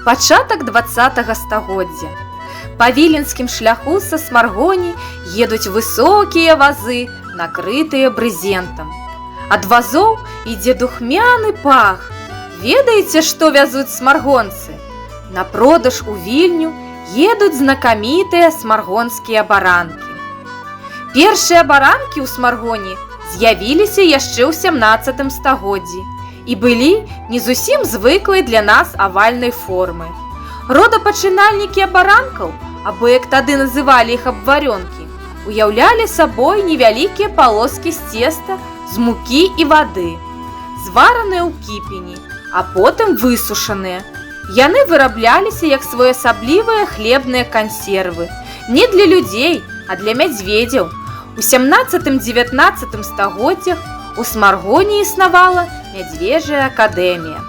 Пачатак 20-го стагоддзя. Па віленскім шляху са Смаргоні едуць высокія вазы, накрытыя брызентам. Ад вазоў ідзе духмяны пах. Ведаеце, што вязуць смаргонцы? На продаж у Вільню едуць знакамітыя смаргонскія баранкі. Першыя баранкі ў Смаргоні з'явіліся яшчэ ў 17 стагоддзі і былі не зусім звыклай для нас авальнай формы. Родапачынальнікі абаранкаў, або як тады называлі іх абварёнкі, уяўлялі сабой невялікія палоскі з цеста, з мукі і вады, звараныя ў кіпені, а потым высушаныя. Яны вырабляліся як своеасаблівыя хлебныя кансервы, не для людзей, а для мядзведзяў. У 17-19 стагоддзях у Смаргоні існавала мядзвежая акадэмія.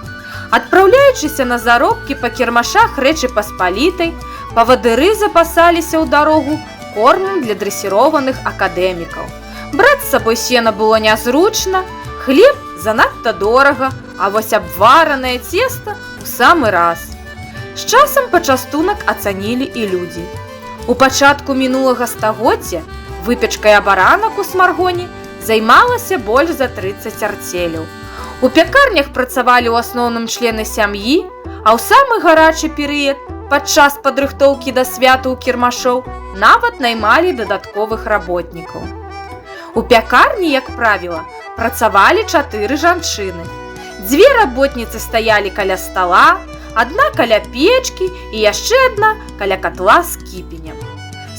Адпраўляючыся на заробкі па кірмашах Рэчы Паспалітай, павадыры запасаліся ў дарогу кормам для дрэсіраваных акадэмікаў. Браць з сабой сена было нязручна, хлеб занадта дорага, а вось абваранае цеста у самы раз. З часам пачастунак ацанілі і людзі. У пачатку мінулага стагоддзя выпечкай абаранак у Смаргоні займалася больш за 30 арцеляў. У пякарнях працавалі ў асноўным члены сям'і, а ў самы гарачы перыяд, падчас падрыхтоўкі да святаў кірмашоў, нават наймалі дадатковых работнікаў. У пякарні, як правіла, працавалі 4 жанчыны. 2 работніцы стаялі каля стала, адна каля печкі і яшчэ адна каля катла з кіпенем.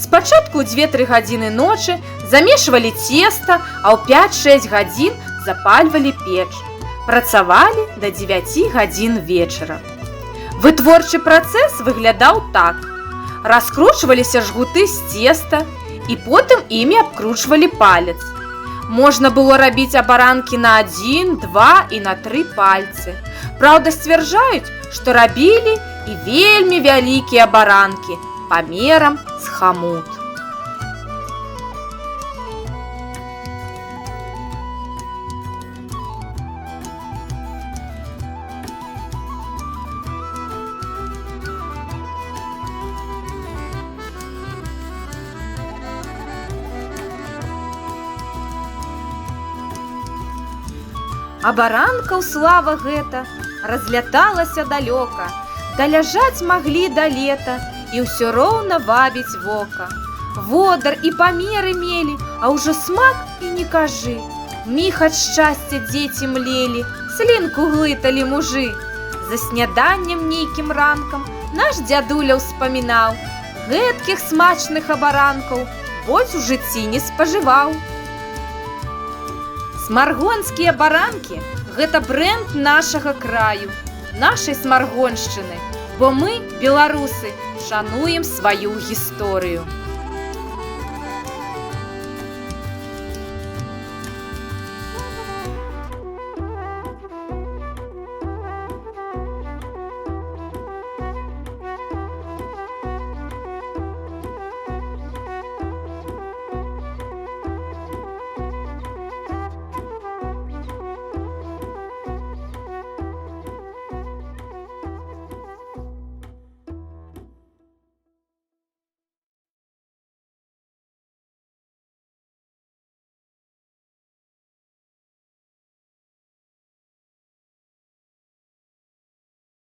Спачатку ў 2-3 гадзіны ночы замешвалі цеста, а ў 5-6 гадзін запальвалі печ. Працавалі да 9 гадзін вечара. Вытворчы працэс выглядаў так. Раскручваліся жгуты з цеста і потым імі абкручвалі палец. Можна было рабіць абаранкі на 1, 2 і на 3 пальцы. Праўда, сцвярджаюць, што рабілі і вельмі вялікія абаранкі памерам з хамут. Абаранкаў слава гэта разляталася далёка, даляжаць маглі да лета і ўсё роўна вабіць вока. Водар і памеры мелі, а ўжо смак і не кажы. Міг ад шчасця дзеці млелі, слінку глыталі мужы. За сняданнем нейкім ранкам наш дзядуля ўспамінаў, гэткіх смачных абаранкаў больш у жыцці не спажываў. Смаргонскія баранкі – гэта брэнд нашага краю, нашай смаргоншчыны, бо мы, беларусы, шануем сваю гісторыю.